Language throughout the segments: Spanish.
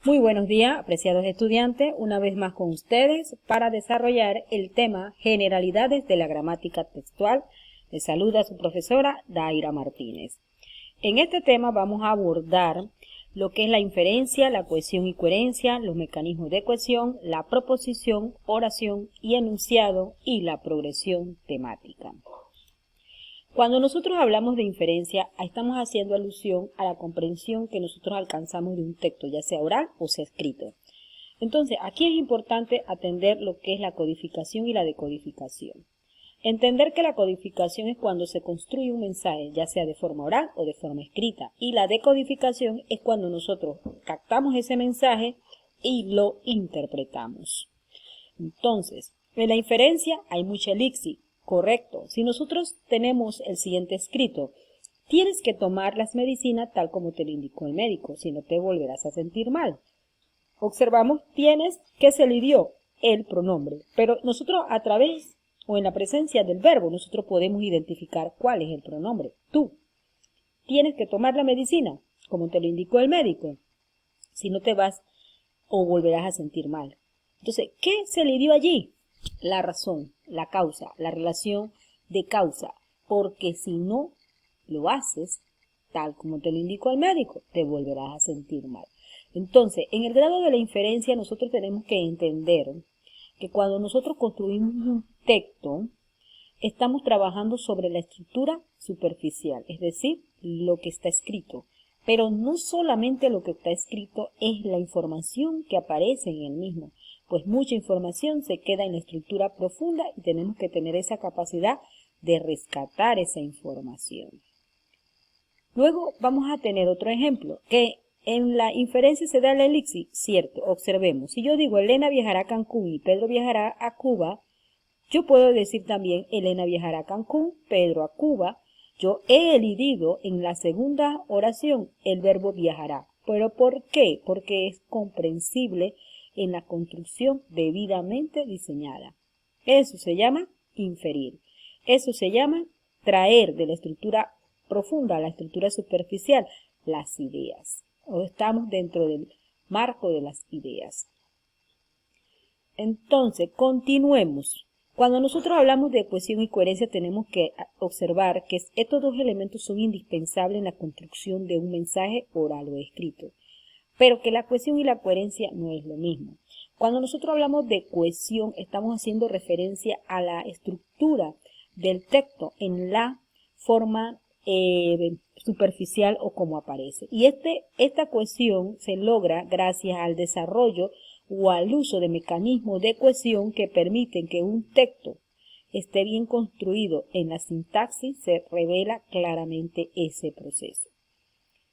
Muy buenos días, apreciados estudiantes, una vez más con ustedes para desarrollar el tema Generalidades de la gramática textual. Les saluda su profesora Daira Martínez. En este tema vamos a abordar lo que es la inferencia, la cohesión y coherencia, los mecanismos de cohesión, la proposición, oración y enunciado y la progresión temática. Cuando nosotros hablamos de inferencia, estamos haciendo alusión a la comprensión que nosotros alcanzamos de un texto, ya sea oral o sea escrito. Entonces, aquí es importante atender lo que es la codificación y la decodificación. Entender que la codificación es cuando se construye un mensaje, ya sea de forma oral o de forma escrita, y la decodificación es cuando nosotros captamos ese mensaje y lo interpretamos. Entonces, en la inferencia hay mucha elixir. Correcto. Si nosotros tenemos el siguiente escrito, tienes que tomar las medicinas tal como te lo indicó el médico, si no te volverás a sentir mal. Observamos, tienes que se le dio el pronombre, pero nosotros a través o en la presencia del verbo, nosotros podemos identificar cuál es el pronombre. Tú tienes que tomar la medicina, como te lo indicó el médico, si no te vas o volverás a sentir mal. Entonces, ¿qué se le dio allí? La razón, la causa, la relación de causa, porque si no lo haces tal como te lo indicó el médico, te volverás a sentir mal. Entonces, en el grado de la inferencia nosotros tenemos que entender que cuando nosotros construimos un texto, estamos trabajando sobre la estructura superficial, es decir, lo que está escrito. Pero no solamente lo que está escrito es la información que aparece en el mismo, pues mucha información se queda en la estructura profunda y tenemos que tener esa capacidad de rescatar esa información. Luego vamos a tener otro ejemplo, que en la inferencia se da el elixir, cierto, observemos. Si yo digo Elena viajará a Cancún y Pedro viajará a Cuba, yo puedo decir también Elena viajará a Cancún, Pedro a Cuba. Yo he elidido en la segunda oración el verbo viajará. ¿Pero por qué? Porque es comprensible en la construcción debidamente diseñada. Eso se llama inferir. Eso se llama traer de la estructura profunda a la estructura superficial las ideas. O estamos dentro del marco de las ideas. Entonces, continuemos. Cuando nosotros hablamos de cohesión y coherencia tenemos que observar que estos dos elementos son indispensables en la construcción de un mensaje oral o escrito, pero que la cohesión y la coherencia no es lo mismo. Cuando nosotros hablamos de cohesión estamos haciendo referencia a la estructura del texto en la forma superficial o como aparece. Y esta cohesión se logra gracias al desarrollo o al uso de mecanismos de cohesión que permiten que un texto esté bien construido en la sintaxis, se revela claramente ese proceso.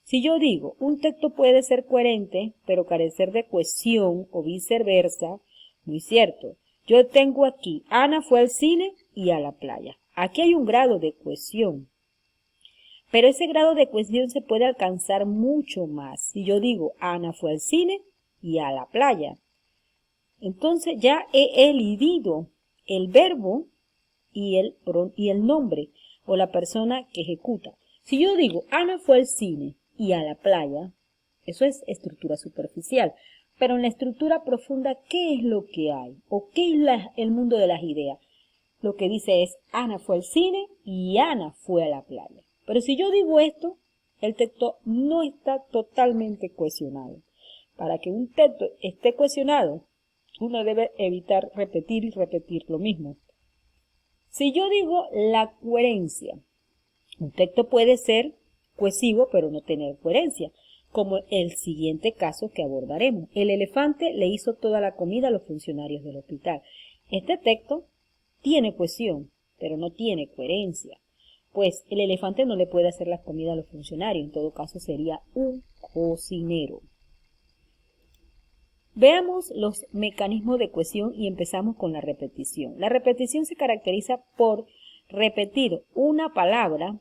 Si yo digo, un texto puede ser coherente, pero carecer de cohesión o viceversa, muy cierto. Yo tengo aquí, Ana fue al cine y a la playa. Aquí hay un grado de cohesión, pero ese grado de cohesión se puede alcanzar mucho más. Si yo digo, Ana fue al cine y a la playa, entonces ya he elidido el verbo y el nombre o la persona que ejecuta. Si yo digo, Ana fue al cine y a la playa, eso es estructura superficial. Pero en la estructura profunda, ¿qué es lo que hay? ¿O qué es el mundo de las ideas? Lo que dice es, Ana fue al cine y Ana fue a la playa. Pero si yo digo esto, el texto no está totalmente cohesionado. Para que un texto esté cohesionado, uno debe evitar repetir y repetir lo mismo. Si yo digo la coherencia, un texto puede ser cohesivo pero no tener coherencia, como el siguiente caso que abordaremos. El elefante le hizo toda la comida a los funcionarios del hospital. Este texto tiene cohesión, pero no tiene coherencia, pues el elefante no le puede hacer la comida a los funcionarios, en todo caso sería un cocinero. Veamos los mecanismos de cohesión y empezamos con la repetición. La repetición se caracteriza por repetir una palabra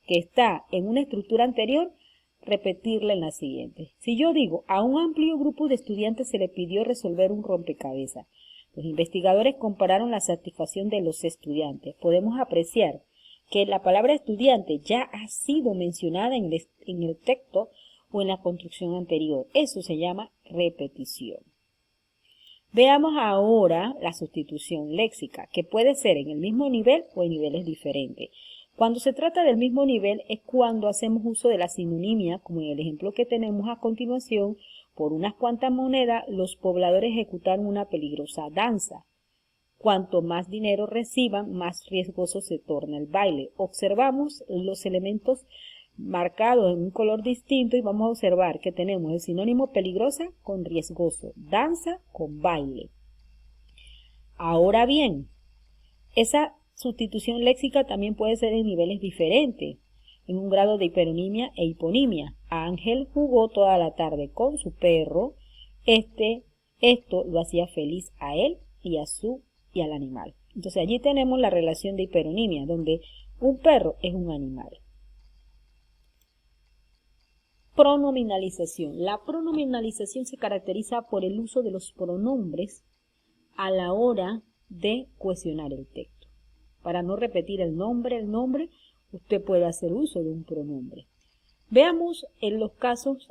que está en una estructura anterior, repetirla en la siguiente. Si yo digo, a un amplio grupo de estudiantes se le pidió resolver un rompecabezas. Los investigadores compararon la satisfacción de los estudiantes. Podemos apreciar que la palabra estudiante ya ha sido mencionada en el texto o en la construcción anterior. Eso se llama repetición. Veamos ahora la sustitución léxica, que puede ser en el mismo nivel o en niveles diferentes. Cuando se trata del mismo nivel es cuando hacemos uso de la sinonimia, como en el ejemplo que tenemos a continuación. Por unas cuantas monedas, los pobladores ejecutaron una peligrosa danza. Cuanto más dinero reciban, más riesgoso se torna el baile. Observamos los elementos marcados en un color distinto y vamos a observar que tenemos el sinónimo peligrosa con riesgoso, danza con baile. Ahora bien, esa sustitución léxica también puede ser en niveles diferentes, en un grado de hiperonimia e hiponimia. Ángel jugó toda la tarde con su perro. Esto lo hacía feliz a él y al animal. Entonces allí tenemos la relación de hiperonimia, donde un perro es un animal. Pronominalización. La pronominalización se caracteriza por el uso de los pronombres a la hora de cohesionar el texto. Para no repetir el nombre, usted puede hacer uso de un pronombre. Veamos en los casos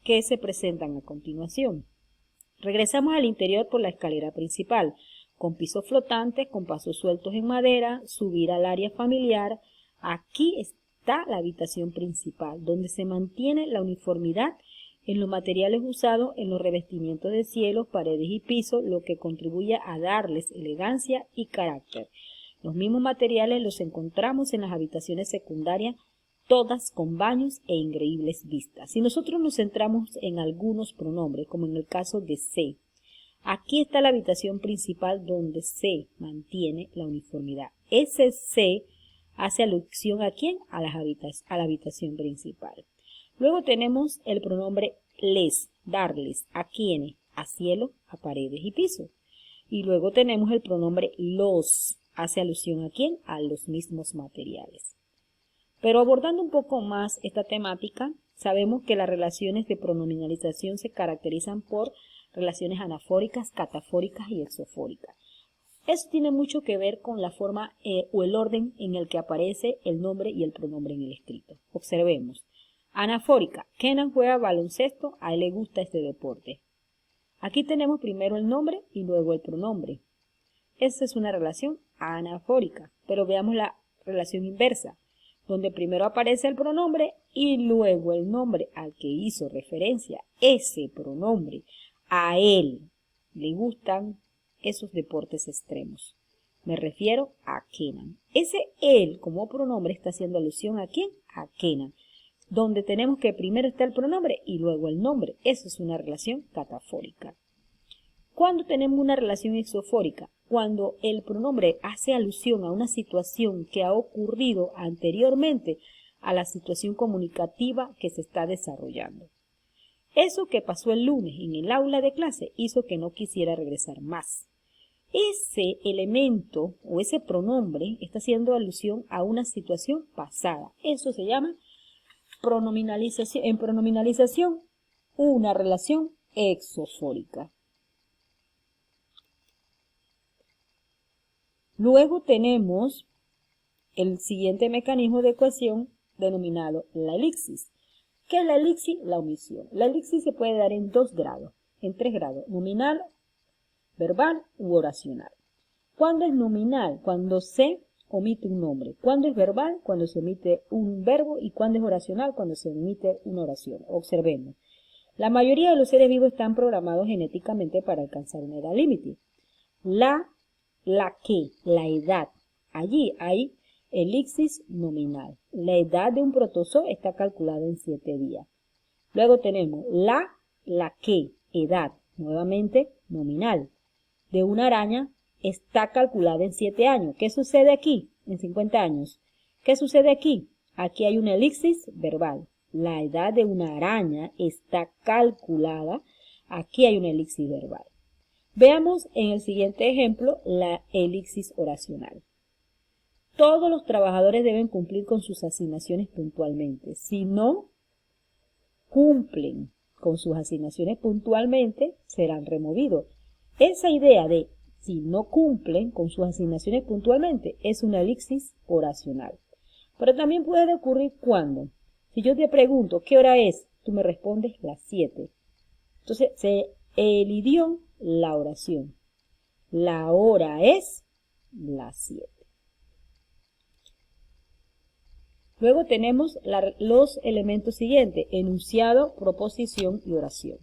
que se presentan a continuación. Regresamos al interior por la escalera principal, con pisos flotantes, con pasos sueltos en madera, subir al área familiar. Aquí está la habitación principal, donde se mantiene la uniformidad en los materiales usados en los revestimientos de cielos, paredes y pisos, lo que contribuye a darles elegancia y carácter. Los mismos materiales los encontramos en las habitaciones secundarias, todas con baños e increíbles vistas. Si nosotros nos centramos en algunos pronombres, como en el caso de C, aquí está la habitación principal donde se mantiene la uniformidad. Ese C hace alusión ¿a quién? A la habitación principal. Luego tenemos el pronombre les, darles, ¿a quiénes? A cielo, a paredes y piso. Y luego tenemos el pronombre los, hace alusión ¿a quién? A los mismos materiales. Pero abordando un poco más esta temática, sabemos que las relaciones de pronominalización se caracterizan por relaciones anafóricas, catafóricas y exofóricas. Eso tiene mucho que ver con la forma o el orden en el que aparece el nombre y el pronombre en el escrito. Observemos. Anafórica. Kenan juega baloncesto, a él le gusta este deporte. Aquí tenemos primero el nombre y luego el pronombre. Esa es una relación anafórica, pero veamos la relación inversa, donde primero aparece el pronombre y luego el nombre al que hizo referencia ese pronombre. A él le gustan esos deportes extremos. Me refiero a Kenan. Ese él como pronombre está haciendo alusión ¿a quién? A Kenan, donde tenemos que primero está el pronombre y luego el nombre. Eso es una relación catafórica. ¿Cuándo tenemos una relación exofórica? Cuando el pronombre hace alusión a una situación que ha ocurrido anteriormente a la situación comunicativa que se está desarrollando. Eso que pasó el lunes en el aula de clase hizo que no quisiera regresar más. Ese elemento o ese pronombre está haciendo alusión a una situación pasada. Eso se llama pronominalización. En pronominalización, una relación exofórica. Luego tenemos el siguiente mecanismo de cohesión denominado la elipsis. ¿Qué es la elipsis? La omisión. La elipsis se puede dar en dos grados, en tres grados, nominal, verbal u oracional. ¿Cuándo es nominal? Cuando se omite un nombre. ¿Cuándo es verbal? Cuando se omite un verbo. ¿Y cuándo es oracional? Cuando se omite una oración. Observemos. La mayoría de los seres vivos están programados genéticamente para alcanzar una edad límite. La edad. Allí hay elipsis nominal. La edad de un protozoo está calculada en 7 días. Luego tenemos la edad, nuevamente nominal, de una araña está calculada en 7 años. ¿Qué sucede aquí? En 50 años. ¿Qué sucede aquí? Aquí hay una elipsis verbal. La edad de una araña está calculada. Aquí hay una elipsis verbal. Veamos en el siguiente ejemplo la elipsis oracional. Todos los trabajadores deben cumplir con sus asignaciones puntualmente. Si no cumplen con sus asignaciones puntualmente, serán removidos. Esa idea de si no cumplen con sus asignaciones puntualmente es una elipsis oracional. Pero también puede ocurrir cuando, si yo te pregunto ¿qué hora es? tú me respondes las 7. Entonces el idioma, la oración. La hora es las 7. Luego tenemos los elementos siguientes: enunciado, proposición y oración.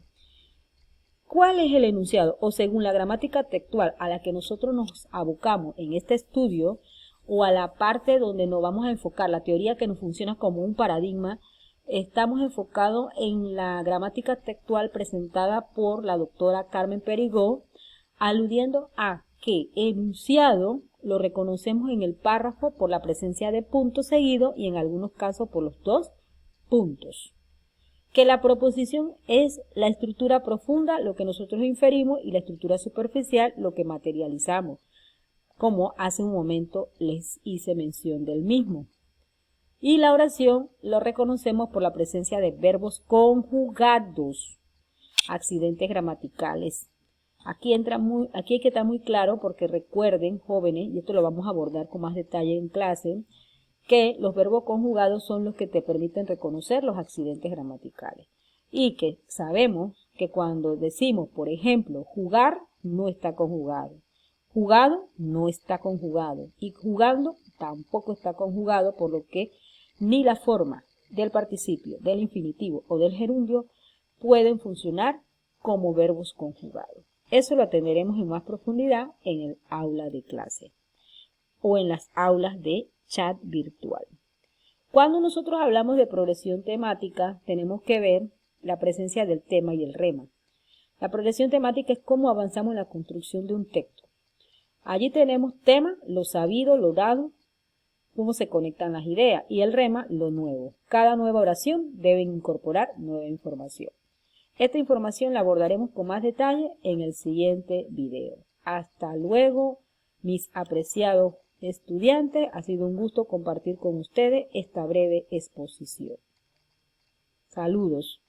¿Cuál es el enunciado? O según la gramática textual a la que nosotros nos abocamos en este estudio, o a la parte donde nos vamos a enfocar, la teoría que nos funciona como un paradigma, estamos enfocados en la gramática textual presentada por la doctora Carmen Perigó, aludiendo a que enunciado lo reconocemos en el párrafo por la presencia de puntos seguidos y en algunos casos por los 2 puntos. Que la proposición es la estructura profunda, lo que nosotros inferimos, y la estructura superficial, lo que materializamos, como hace un momento les hice mención del mismo. Y la oración lo reconocemos por la presencia de verbos conjugados, accidentes gramaticales. Aquí hay que estar muy claro, porque recuerden, jóvenes, y esto lo vamos a abordar con más detalle en clase, que los verbos conjugados son los que te permiten reconocer los accidentes gramaticales. Y que sabemos que cuando decimos, por ejemplo, jugar, no está conjugado. Jugado no está conjugado. Y jugando tampoco está conjugado, por lo que ni la forma del participio, del infinitivo o del gerundio pueden funcionar como verbos conjugados. Eso lo atenderemos en más profundidad en el aula de clase o en las aulas de chat virtual. Cuando nosotros hablamos de progresión temática, tenemos que ver la presencia del tema y el rema. La progresión temática es cómo avanzamos en la construcción de un texto. Allí tenemos tema, lo sabido, lo dado, cómo se conectan las ideas, y el rema, lo nuevo. Cada nueva oración debe incorporar nueva información. Esta información la abordaremos con más detalle en el siguiente video. Hasta luego, mis apreciados estudiantes. Ha sido un gusto compartir con ustedes esta breve exposición. Saludos.